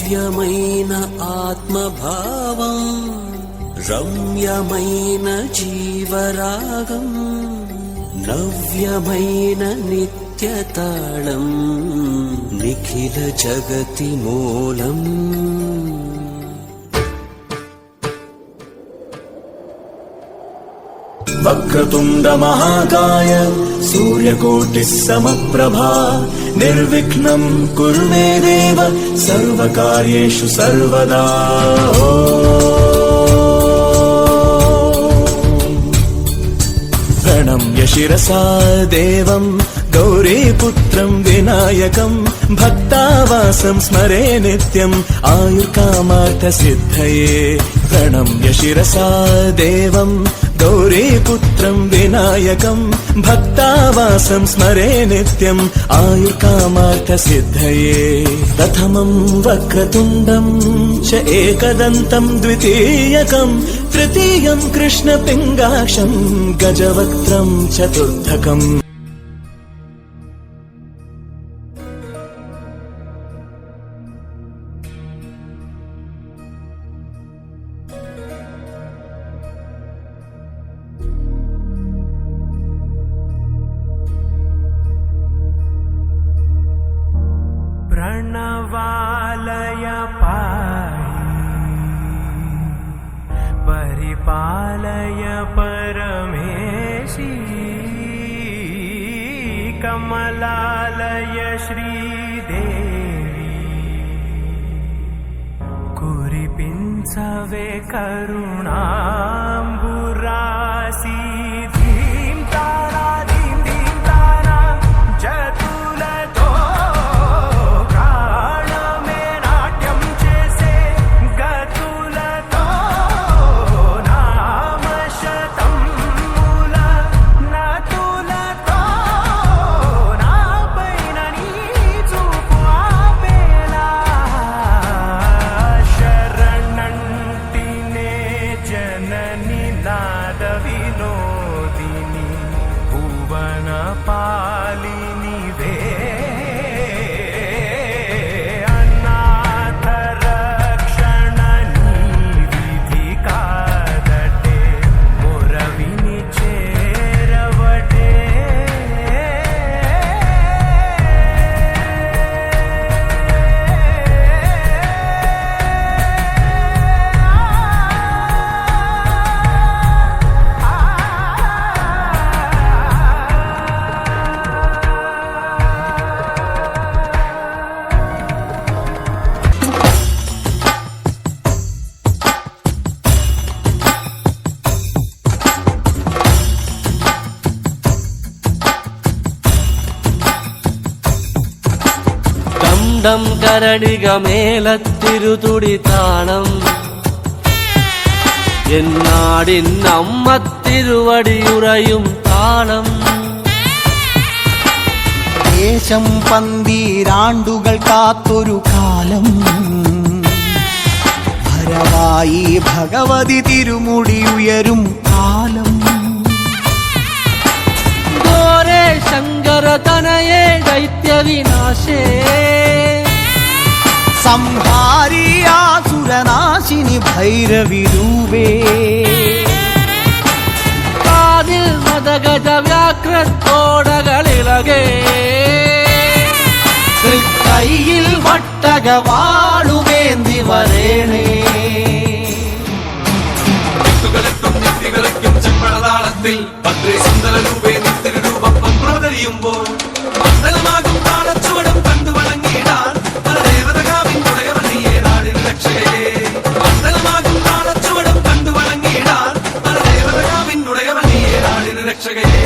భవ్యమైన ఆత్మభావం, రమ్యమైన జీవరాగం, నవ్యమైన నిత్యతాళం, నిఖిల జగతి మూలం. వక్రతుండ మహాకాయ సూర్యకోటి సమప్రభా నిర్విఘ్నం కురు మే దేవ సర్వకార్యేషు సర్వదా. ప్రణమ్య శిరసా దేవం గౌరీపుత్రం వినాయకం భక్తావాసం స్మరే నిత్యం ఆయుర్కామార్థ సిద్ధయే. ప్రణమ్య శిరసా దేవం గౌరీపుత్రం వినాయకం భక్తావాసం స్మరే నిత్యం ఆయుర్కామార్థ సిద్ధయే. ప్రథమం వక్రతుండం చ ఏకదంతం ద్వితీయకం తృతీయం కృష్ణ పింగాక్షం గజవక్త్రం చతుర్థకం. प्रणवालय पाहि परिपालय परमेशी कमलालय श्रीदेवी कुरिपिंचवे करुणांबुरासी. धीं तारा धीं धीं तारा जतुलतो കരടിക മേലത്തിരുതുടി താളം എന്നാടിന്നമ്മത്തിരുവടിയുറയും താളം. ദേശം പന്തീരാണ്ടുകൾ കാത്തൊരു കാലം ഭരവായി ഭഗവതി തിരുമുടി ഉയരും കാലം. ഗോരേ ശങ്കര തനയേ ദൈത്യവിനാശേ സംഹാരിയാസുരനാശിനി ഭൈരവി രൂപേ. കാതിൽ മദഗജ വ്യാഘ്രത്തോടകളിളകേ തൃക്കൈയിൽ വട്ടകവാളുമേന്തി വരേണേ. ചെമ്പഴതാളത്തിൽ ഭദ്രേ സുന്ദര രൂപേ നിത്യരൂപം പ്രവതരിയുമ്പോൾ മണ്ഡലമാകും താളച്ചുവടും കണ്ടു വണങ്ങിയിടാൻ പരദേവതകാവിൻ ഉടയവനിയെ നാടിൻ രക്ഷകയെ. മണ്ഡലമാകും താളച്ചുവടും കണ്ടു വണങ്ങിയിടാൻ പരദേവതകാവിൻ ഉടയവനിയെ നാടിൻ രക്ഷകയെ.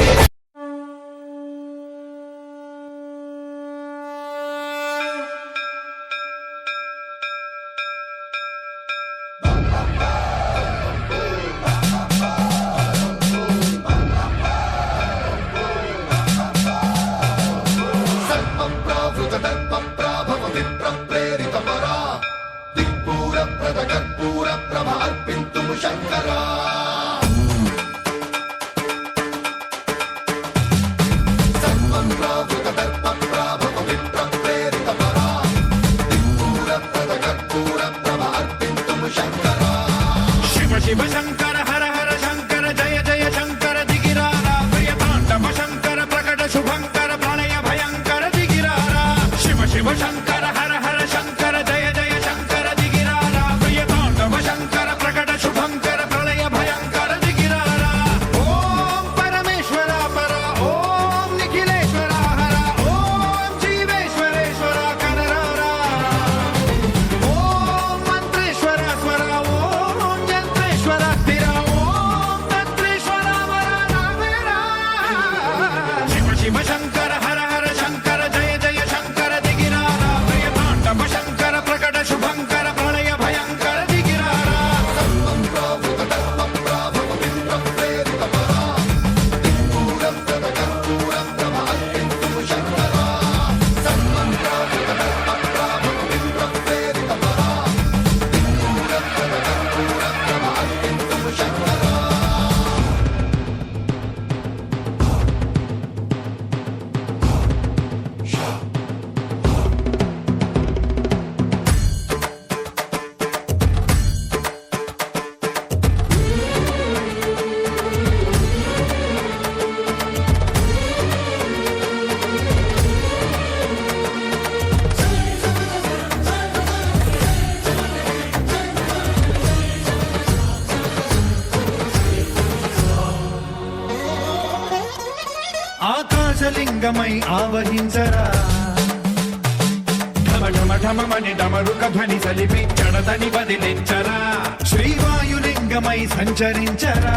ఆకాశలింగమై ఆవహించరా ఢమఢమఢమని డమరుక ధ్వని సలిపి జడదని వదిలించరా శ్రీవాయులింగమై సంచరించరా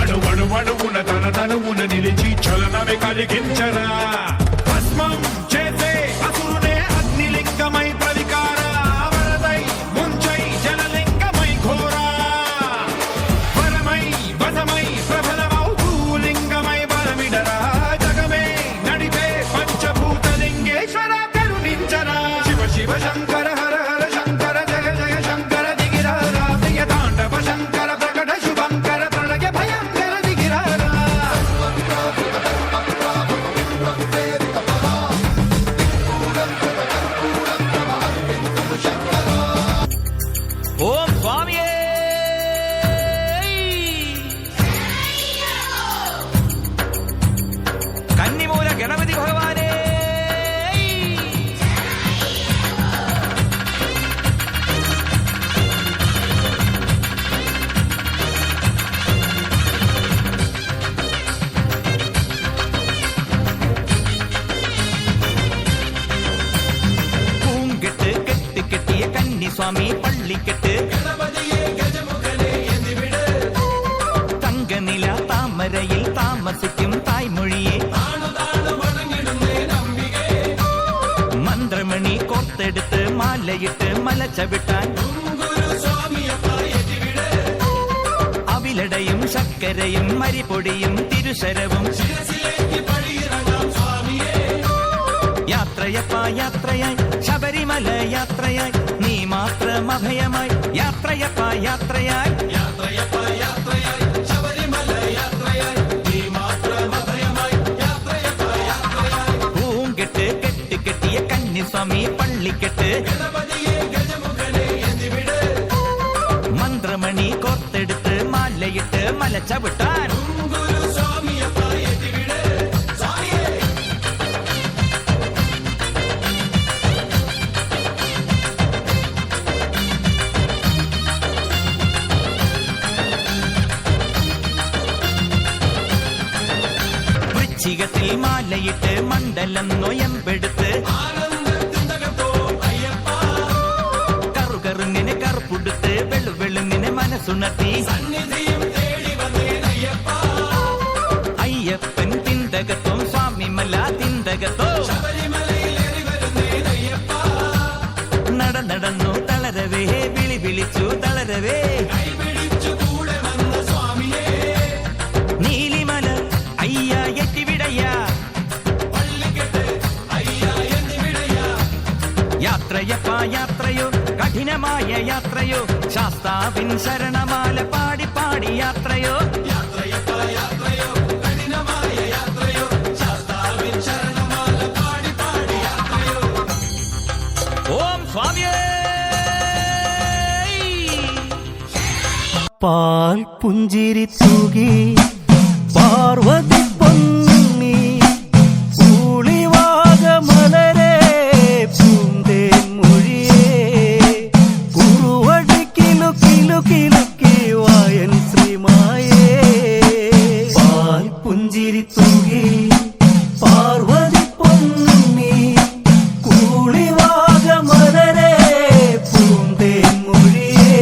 అణువణువున తన తనువున నిలిచి చలనమే కలిగించరా భస్మం చేసే అసురునే అగ్నిలింగమై ప్రవికార వరదై ముంచై జలలింగమై ఘోరా వరమై వసమై ప్రబలమౌ భూలింగమై బలమిడరా జగమే నడిపే పంచభూతలింగేశ్వర కరుణించరా శివ శివ శంకర హర హర శంకర జయ జయ శంకర దిగిరారా ప్రియ తాండవ శంకర ప్రకట శుభంకర ప్రళయ భయంకర దిగిరారా ఓం స్వామియే కన్నిమూల గణపతి భగవానే பூங்கெட்டு கெட்டு கெட்டிய கன்னி சுவாமி பள்ளிக்கெட்டு தங்க நில தாமரையில் தாமசிக்கும் தாய்மொழியே மந்திரமணி கோர்த்தெடுத்து மாலையிட்டு மலச்சவிட்டான் அவிலடையும் சர்க்கரையும் மரிபொடியும் திருசரவும் യാത്രയപ്പാ യാത്രയായി ശബരിമല യാത്രയായി നീ മാത്രം അഭയമായി യാത്രയപ്പാ യാത്രയായി യാത്രയപ്പാ യാത്രയായി ശബരിമല യാത്രയായി നീ മാത്രം അഭയമായി യാത്രയപ്പാ യാത്രയായി പൂങ്കെട്ട് കെട്ട് കെട്ടിയ കന്നിസ്വാമി പള്ളിക്കെട്ട് മന്ത്രമണി കോർത്തെടുത്ത് മാലയിട്ട് മലച്ചവിട്ടാൻ വൃശ്ചികത്തിൽ മാലയിട്ട് മണ്ഡലം നൊയമ്പെടുത്ത് കറുകറുങ്ങിനെ കറുപ്പുടുത്ത് വെളുവെളുങ്ങിനെ മനസ്സുണർത്തി അയ്യപ്പൻ തിന്തകത്തോ സ്വാമിമല തിന്തകത്തോ നടന്നു തളരവേ വിളി വിളിച്ചു തളരവേ നീലിമല അയ്യ എത്തിവിടയ്യ യാത്രയപ്പാ യാത്രയോ കഠിനമായ യാത്രയോ ശാസ്താവിൻ ശരണമാല പാടി പാടി യാത്രയോ യാത്രയപ്പാ യാത്രയോ കഠിനമായ യാത്രയോ ശാസ്താവിൻ ശരണമാല പാടി പാടി യാത്രയോ ഓം സ്വാമിയേ പാൽ പുഞ്ചിരി തൂകി പാർവതി പൊന്നി പൂളിവാകമലരെ പൂന്തേൻ മൊഴിയേ കുറുവടി കിലു കിലു കിലുക്കി വായൻ ശ്രീമായേ പാൽ പുഞ്ചിരി തൂകി പാർവതി പൊന്നി കൂളിവാകമലരെ പൂന്തേൻ മൊഴിയേ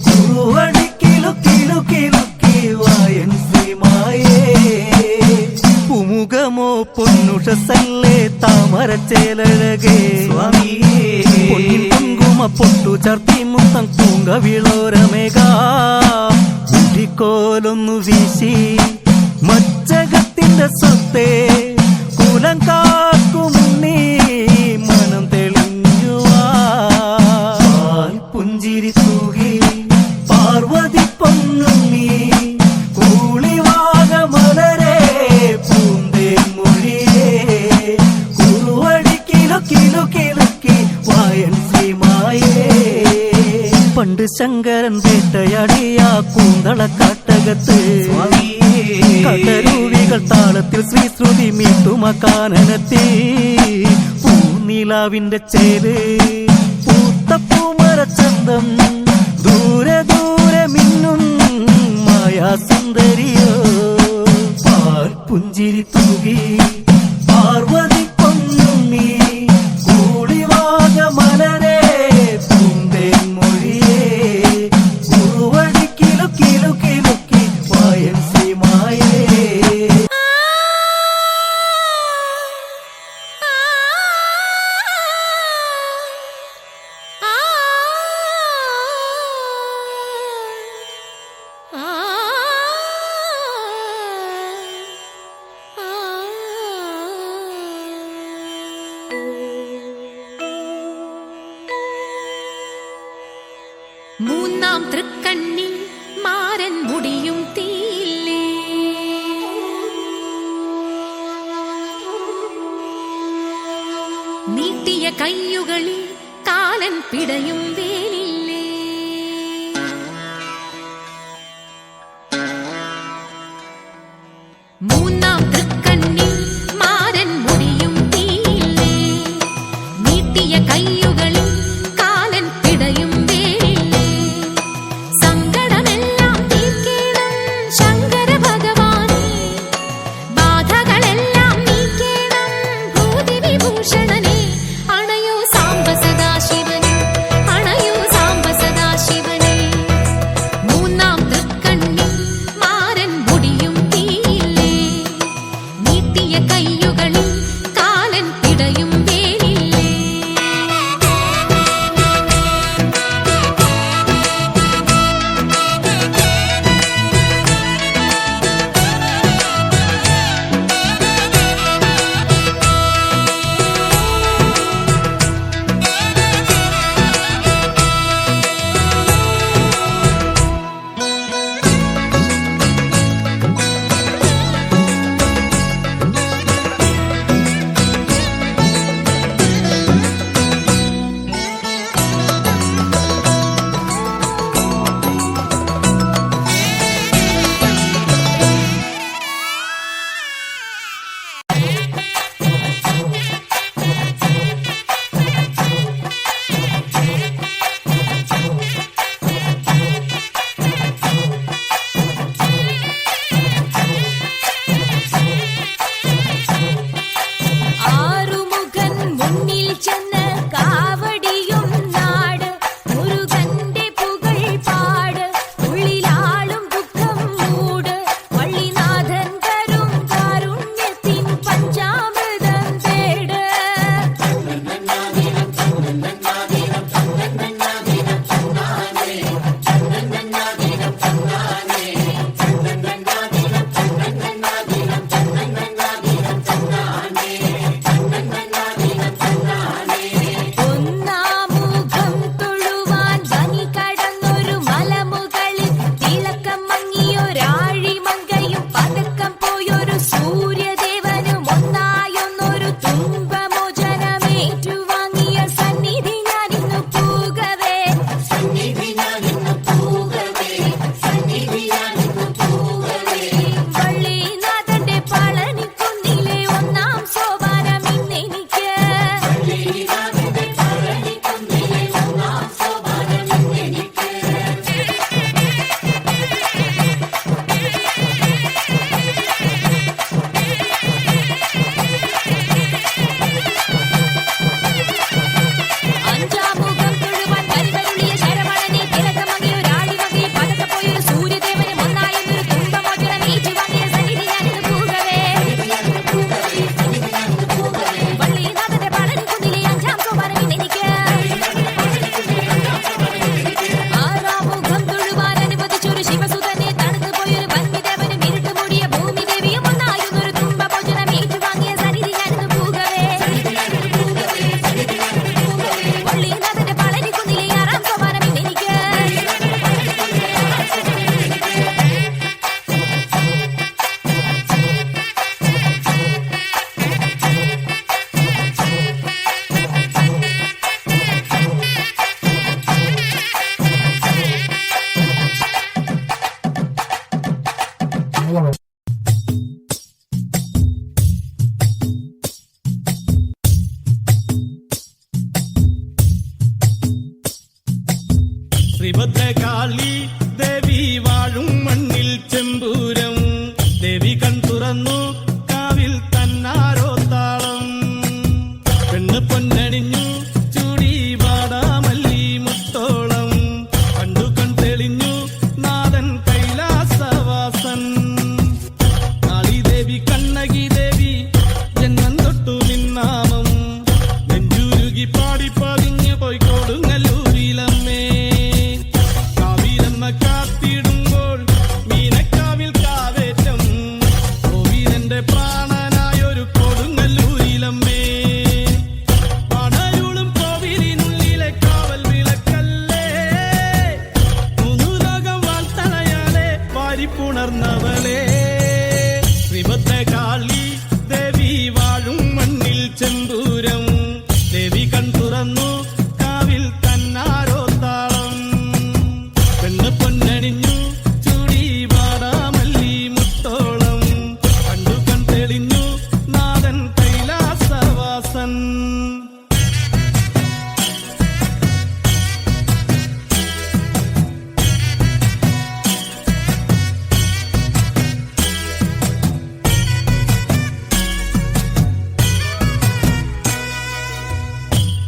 കുറുവടി കിലു കിലു കിലുക്കി വായൻ ശ്രീമായേ പുമുഖമോ പൊന്നുഷസല്ലേ താമരച്ചേലഴകേ സ്വാമിയേ പൊന്നിൻ കുങ്കുമ പൊട്ടു ചർത്തി മുത്തം പൂങ്കവിളോരമേക ഉടിക്കോലൊന്നു വീശി മച്ചകത്തിന്റെ സ്വത്തേ കുലം കാക്കുമുന്നീ മനം തെളിഞ്ഞുവാ പുഞ്ചിരി തൂകി പാർവതി പൊന്നുണ്ണി കൂളിവാകമലരെ പൂന്തേൻ മൊഴിയേ കുറുവടി കിലു കിലു കിലുക്കി വായൻ ശ്രീമായേ പണ്ട് ശങ്കരൻ വേട്ടയാടിയ കൂന്തളക്കാട്ടകത്ത് കടരൂവികൾ താളത്തിൽ ശ്രീശ്രുതി മീട്ടുമക്കാനനത്തി പൂനിലാവിന്റെ ചേര് പൂത്തപ്പൂമരച്ചന്തം ദൂരെ ദൂരെ മിന്നും മായാസുന്ദരിയോ പുഞ്ചിരി തൂകി പാർവതി പൊന്നുണ്ണി കൂളിവാക മലരേ പൂന്തേൻ മൊഴിയേ ഉറുവടി കിലുക്കി ലുക്കി വായൻ സീമായേ മൂന്നാം തൃക്കണ്ണിൽ മാരൻ മുടിയും തീയില്ലേ നീട്ടിയ കയ്യുകളിൽ കാലൻ പിടയും വേലില്ലേ മൂന്നാം തൃക്കണ്ണിൽ മാരൻ മുടിയും തീയില്ലേ നീട്ടിയ കയ്യുകളിൽ കാലൻ പിടയും വേലില്ലേ സങ്കടമെല്ലാം തീർക്കേണം ശങ്കര ഭഗവാനേ ബാധകളെല്ലാം നീക്കേണം ഭൂതി വിഭൂഷണനേ അണയൂ സാംബ സദാശിവനേ അണയൂ സാംബ സദാശിവനേ മൂന്നാം തൃക്കണ്ണിൽ മാരൻ മുടിയും തീയില്ലേ നീട്ടിയ കയ്യുകളിൽ കാലൻ പിടയും വേലില്ലേ ആറുമുഖൻ മുന്നിൽ ചെന്ന് കാവടിയും നാട് മുരുകന്റെ പുകൾ പാട് ഉള്ളിലാളും ദുഃഖം മൂട് വള്ളിനാഥൻ തരും കാരുണ്യത്തിൻ പഞ്ചാമൃതം തേട് ഒന്നാമുഖം തൊഴുവാൻ വനി കടന്നൊരു മലമുകളിൽ തിളക്കം മങ്ങിയൊരാഴിമങ്കയും പതക്കം പോയൊരു സൂര്യദേവനും ഒന്നായൊന്നൊരു തുമ്പമോചനമേറ്റുവാങ്ങിയ സന്നിധി ഞാനിന്നു പൂകവേ വള്ളിനാഥന്റെ പളനിക്കുന്നിലെ ഒന്നാം സോപാനം ഇന്നെനിക്ക് അഞ്ചാമുഖം തൊഴുവാൻ കരുതരുളിയ ശരവണനെ തിളക്കമങ്ങിയൊരാഴിമകയിൽ പതക്കപ്പോയൊരു സൂര്യദേവനെ ഒന്നായൊന്നൊരു തുമ്പമോചനമേറ്റുവാങ്ങിയ സന്നിധി ഞാനിന്ന് പൂകവേ വള്ളിനാഥന്റെ പളനിക്കുന്നിലെ അഞ്ചാം സോപാനം ഇന്നെനിക്ക് ആറാമുഖം തൊഴുവാൻ അനുവദിച്ചൊരു ശിവസുതനെ തണുത്തു പോയൊരു വന്യദേവനും ഇരുട്ട് മൂടിയ ഭൂമിദേവിയും ഒന്നായൊന്നൊരു തുമ്പമോചനമേറ്റുവാങ്ങിയ സന്നിധി ഞാനിന്ന് പൂകവേ വള്ളിനാഥന്റെ പളനിക്കുന്നിലെ ആറാം സോപാനം ഇന്നെനിക്ക് ശ്രീഭദ്രകാളി ദേവി വാഴും മണ്ണിൽ ചെമ്പൂരം ദേവി കൺ തുറന്നു വന്നവളെ ശ്രീഭദ്രകാളി ദേവി വാഴും മണ്ണിൽ ചെമ്പൂരം ദേവി കൺ തുറന്നു കാവിൽ തന്നാരോ താളം പെണ്ണ് പൊന്നണിഞ്ഞു ചൂടി വാടാമല്ലി മുത്തോളം കണ്ടു കൺ തെളിഞ്ഞു നാഥൻ കൈലാസവാസൻ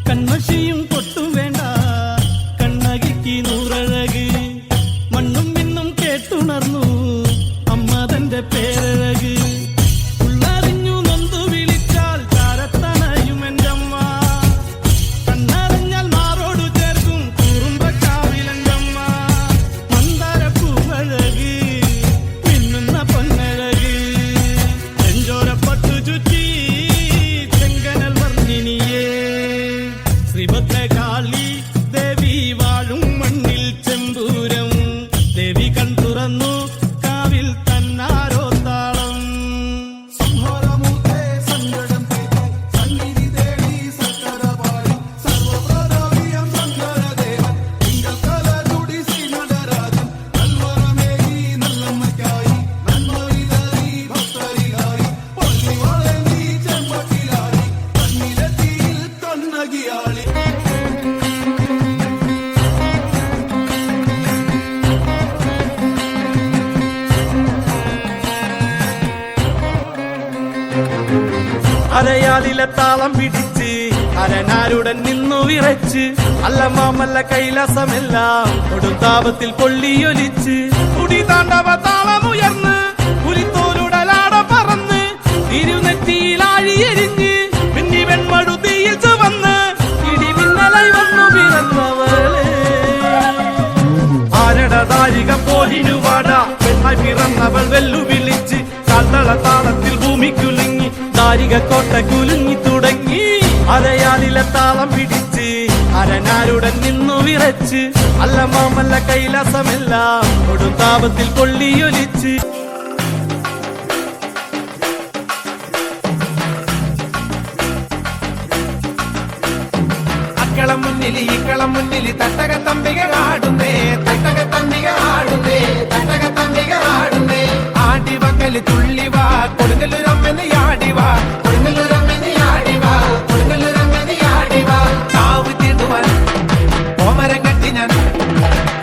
കൺമഷിയും പൊട്ടും വേണ്ട കണ്ണകിക്ക് നൂറഴക് മണ്ണും പിന്നും കേട്ടുണർന്നു അമ്മ തന്റെ പേരഴക് ഉള്ളറിഞ്ഞു നൊന്തു വിളിച്ചാൽ ചാരത്തണയും എന്റമ്മ കണ്ണറിഞ്ഞാൽ മാറോടു ചേർക്കും കുറുമ്പക്കാവിലഞ്ചമ്മ മന്ദാരപ്പൂവഴക് മിന്നുന്ന പൊന്നഴക് ചെഞ്ചോരപ്പട്ടു ചുറ്റി ചെങ്കനൽ വർണ്ണിനിയേ ശ്രീഭദ്രകാളി ദേവി വാഴും മണ്ണിൽ ചെമ്പൂരം ദേവി കൺ തുറന്നു കാവിൽ തന്നാരോ താളം അരയാലിലെ താളം പിടിച്ച് അരനാരുടൻ നിന്നു വിറച്ച് അല്ല മാമല്ല കൈലാസമെല്ലാം കൊടുങ്കാപത്തിൽ പൊള്ളിയൊലിച്ച് കുടി താണ്ടവ താളമുയർന്ന് പുലിത്തോലുടലാട പറന്ന് തിരുനെറ്റിയിൽ ആഴിയെരിഞ്ഞ് പിന്നി വെൺമടുതിയിൽ ചുവന്ന് ഇടിമിന്നലായി വന്നു പിറന്നവളെ ആരടതാരിക പോലിനുവാട പെണ്ണായി പിറന്നവൾ വെല്ലുവിളിച്ച് കാൽത്തള താളത്തിൽ ഭൂമിക്കുലുങ്ങി ദാരിക കോട്ട കുലുങ്ങി തുടങ്ങി അരയാലിലെ താളം പിടിച്ച് അരനാരുടൻ നിന്നു വിറച്ച് അല്ല മാമല്ല കൈലാസമെല്ലാം കൊടുങ്കാപത്തിൽ പൊള്ളിയൊലിച്ച് അക്കളം മുന്നിൽ തട്ടക തമ്പിക ആടുന്നേ തട്ടക തമ്പിക ആടുന്നേ തട്ടക തമ്പിക ആടുന്നേ ആടി വക്കല് തുള്ളിവാ കൊടുങ്ങല്ലൂരമ്മന് യാടിവാ കൊടുങ്ങല്ലൂരമ്മന് യാടിവാ കൊടുങ്ങല്ലൂരമ്മന് യാടിവാ കാവ് തീണ്ടുവാൻ കോമരം കെട്ടി ഞാൻ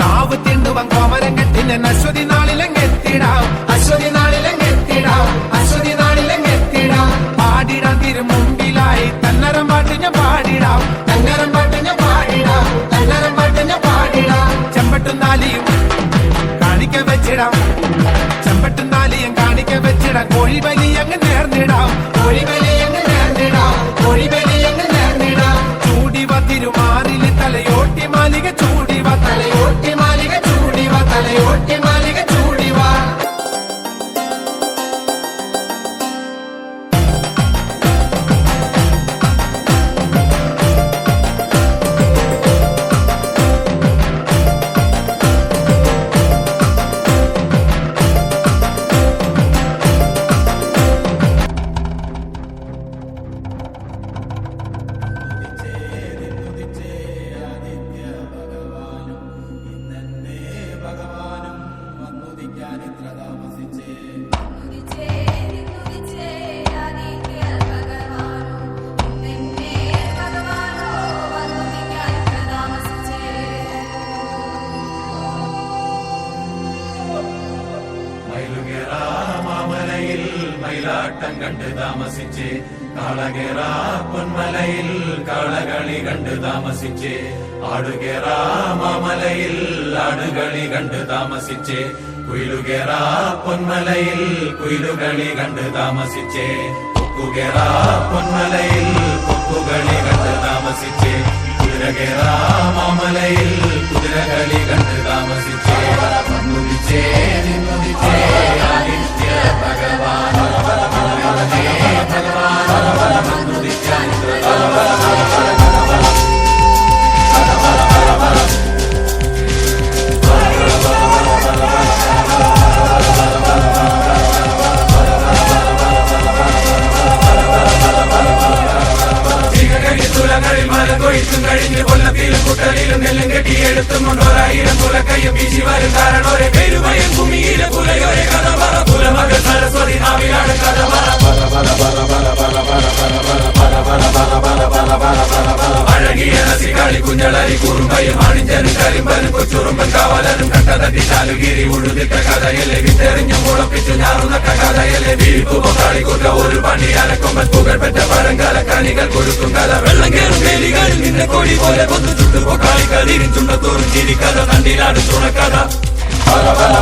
കാവ് തീണ്ടുവാൻ കോമരം കെട്ടി ഞാൻ അശ്വതി നാളിലെങ്ങെത്തിടാം അശ്വതി നാളിലെങ്ങെത്തിടാം അശ്വതി നാളിലെങ്ങെത്തിടാം പാടിടാൻ തിരു മുമ്പിലായി തന്നരം പാട്ട് ഞാൻ പാടിടാം തന്നരം പാട്ട് ഞാൻ പാടിടാം തന്നരം പാട്ട് ഞാൻ പാടിടാം ചെമ്പട്ടും നാലിയും കാണിക്ക വെച്ചിടാം ചെമ്പട്ടും നാലിയും കാണിക്ക വെച്ചിടാം കോഴിബലി അങ്ങ് നേർന്നിടാം കോഴിബലി അങ്ങ് നേർന്നിടാം കോഴിബലി അങ്ങ് നേർന്നിടാം ചൂടിവ തിരുമാറില് തലയോട്ടി മാലിക ചൂടിവ തലയോട്ടി മാലിക ചൂടിവ തലയോട്ടി മാലിക ചൂടിവ മയിലാട്ടം കണ്ട് താമസിച്ച് കാളകേറ പൊന്മലയിൽ കാളകളി കണ്ട് താമസിച്ച് ആടുകേറ മാമലയിൽ ആടുകളി കണ്ട് താമസിച്ച് കുയിലുകേറ പൊന്മലയിൽ കുയിലുകളി കണ്ട് താമസിച്ച് കൊക്കുകേറ പൊന്മലയിൽ കൊക്കുകളി കണ്ട് താമസിച്ച് കുതിരകേറ മാമലയിൽ കുതിരകളി കണ്ട് താമസിച്ച് മുതിച്ചേ നിന്നുദിച്ചേ ആദിത്യ ഭഗവാൻ ഭഗവാൻ കുറുമ്പൻ കാവലനും കട്ടതട്ടി ചാലുകീരി ഉഴുതിട്ട കഥയിലെ വിത്തെറിഞ്ഞു മുളപ്പിച്ചു ഞാറുന്ന കഥയിലെ വീർപ്പു പൊക്കാളിക്കൂട്ട ഒരു പണി അലക്കൊമ്പൻ പുകഴ്പെറ്റ പഴങ്കാല കണികൾ കൊടുക്കും കഥ വെള്ളം കേറും വേലികളിൽ നിന്നെ കൊടി പോലെ കൊന്നു ചുട്ടു പൊക്കാളിക്കതിരിൻ ചുണ്ടത്തോറും ചിരിക്കഥ കണ്ടിലാട് ചുണക്കഥ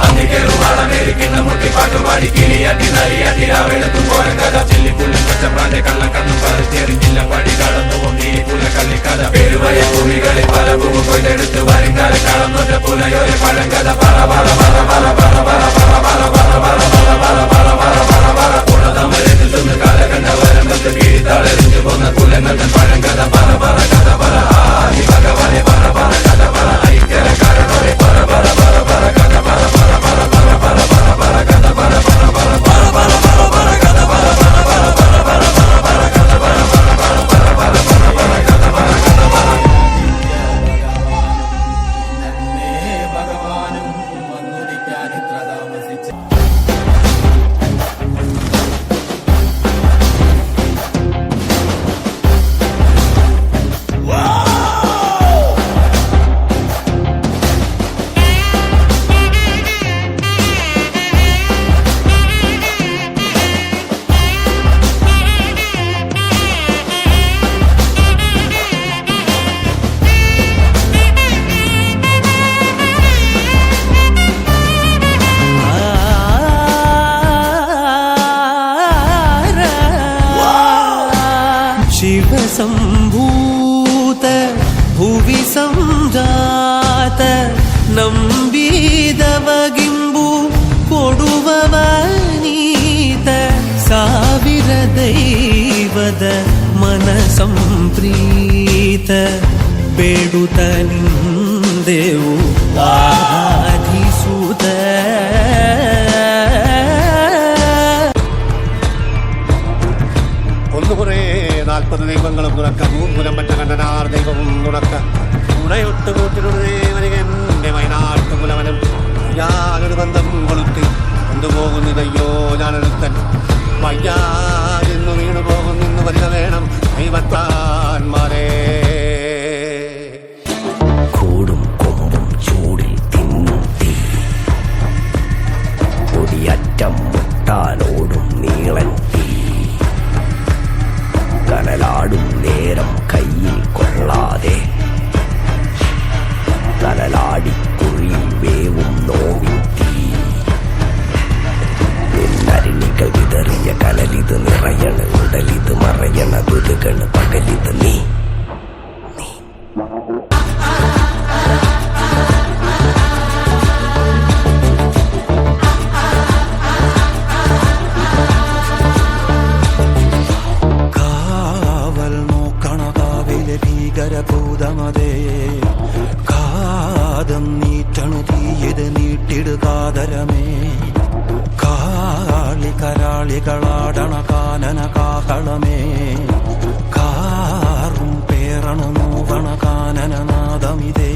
അന്നിക്കേറുവാണമേരിക്കുന്ന മുട്ടിപ്പാട്ടുപാടി കിളിയാട്ടി നരിയാട്ടി രാവിലത്തും പോര കഥ ചെല്ലിപ്പുല്ലും പച്ചപ്രാന്റെ കള്ളം കണ്ണും പറിച്ചെറിഞ്ഞില്ല പടി കടന്നു കൊണ്ടീരിപ്പുല കള്ളിക്കഥ പേരുവയ ഭൂമികളിൽ പല ഭൂമി കൊയ്തെടുത്ത് വരുംകാല കളന്നൊറ്റ പുലയോര പഴങ്കഥ പറ പറ പറ പറ പറ പറ പറ പറ പറ പറ പറ പറ പറ പറ പറ കുളതമരത്തിൽ നിന്ന് കാലകണ്ഠ വരമ്പത്ത് കീഴിത്താളെറിഞ്ഞു പോന്ന കുലങ്ങത്തൻ പഴങ്കഥ പറ പറ കഥ പറ ആദി ഭഗവാനെ പറ പറ കഥ പറ ഐക്യരക്കാരനോരെ പറ പറ പറ പറ കഥ പറ പറ പറ പറ പറ പറ പറ കഥ പറ പറ പറ പറ പറ പറ പറ കഥ പറ പറ പറ പറ പറ പറ കഥ പറ പറ പറ പറ പറ കഥ പറ കഥ പറ ഭഗവാനും വന്നുദിക്കാൻ ഇത്ര താമസിച്ചു ശിവസംഭൂത ഭുവി സംജാത ನಂಬಿದವಗಿಂಬು ಕೊಡುವವನೀತ ಸಾವಿರ ದೈವದ ಮನ ಸಂಪ್ರೀತ ಬೇಡುತ್ತ ನಿಂದೆವು ಆರಾಧಿಸುತ್ತ ഒന്നുകുറേ 40 ദൈവങ്ങളും തുണക്ക മൂന്നുരം മറ്റ കണ്ടനാർ ദൈവവും തുണക്ക ഉണയൊട്ട് കൂട്ടിനൊരു ദേവനികന്റെ വയനാട്ടുകുലവനും ഞാനൊരു ബന്ധം കൊളുത്തി കൊണ്ടുപോകുന്നതയ്യോ ഞാനൊരുത്തൻ വയ്യാതെന്നു വീണു പോകുന്നെന്ന് വരിക വേണം ദൈവത്താന്മാരെ കൂടും കൊമ്പും ചൂടിൽ തിന്നും തീ കൊടിയറ്റം മുട്ടാനോടും നീളൻ തീ കനലാടും നേരം കയ്യിൽ കൊള്ളാതെ കനലാടിക്കുഴി വേവും നോവിൻ തീ നിന്നരിണികൾ വിതറിയ കനലിത് നിറയണ് ഉടലിത് മറയണ ദുരുകണ് പകലിത് നീ ഭീകരഭൂതമതേ കാതം നീറ്റണു തീയത് നീട്ടിടുകാതരമേ കാളി കരാളികളാടണ കാനന കാകളമേ കാറും പേറണു നോവണ കാനനനാദമിതേ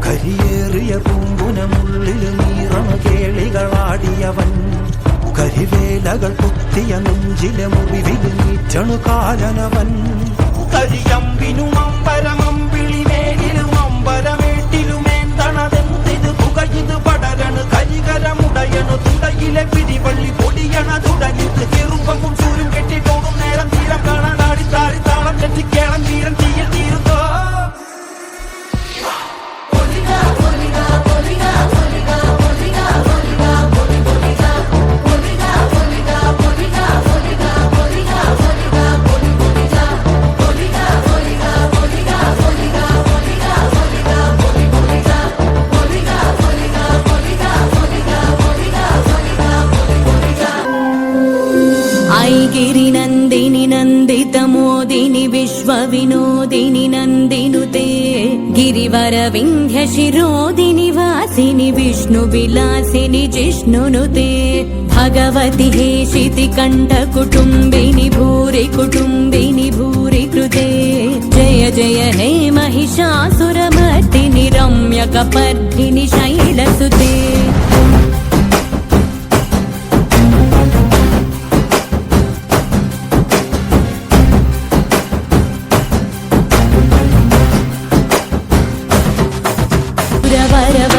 കരിയേറിയ പൂമ്പുനമുള്ളിൽ നീറണ കേളികളാടിയവൻ കരിവേലകൾ കുത്തിയ നെഞ്ചിലെ മുറിവിൽ നീറ്റണു കാലനവൻ കരിയമ്പിനും അമ്പരമമ്പിളിമേലിലും അമ്പരമേട്ടിലുമേന്തണതെന്തിത് പുകയിത് പടരണു കരികരമുടയണു തുടയിലെ പിടിവള്ളി പൊടിയണ തുടങ്ങിത് ചെറുപ്പവും ചൂരും കെട്ടിട്ടോടും നേരം തീരം കാണാനാടി താടി താളം കെട്ടിക്കേളം തീരം തീയിൽ തീരുന്നോ गिरिनन्दिनि नन्दितमोदिनि विश्वविनोदिनि नन्दिनुते गिरिवरविन्ध्यशिरोदिनि वासिनि विष्णुविलासिनि जिष्णुनुते भगवति हेशिति कण्ठकुटुम्बिनि भूरि कुटुम्बिनि भूरि कृते जय जय हे महिषासुरमर्दिनि रम्यकपर्दिनि शैलसुते वरव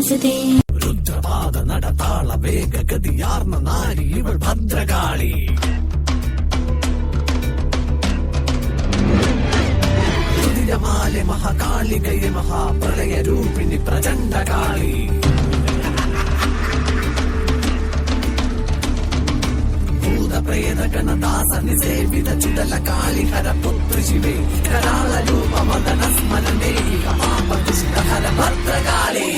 സുതേ രുദ്രപാദ നടതാള വേഗഗതിയാർന്ന നാരി ഇവൾ ഭദ്രകാളി രുതിരമാലെ മഹാകാളികയെ മഹാപ്രളയ രൂപിണി പ്രചണ്ഡകാളി ഭൂതപ്രേതഗണദാസനി സേവിത ചുടല കാളി ഹരപുത്രി ശിവേ കരാള രൂപ മദന സ്മരണേ ഹര ഭദ്രകാളി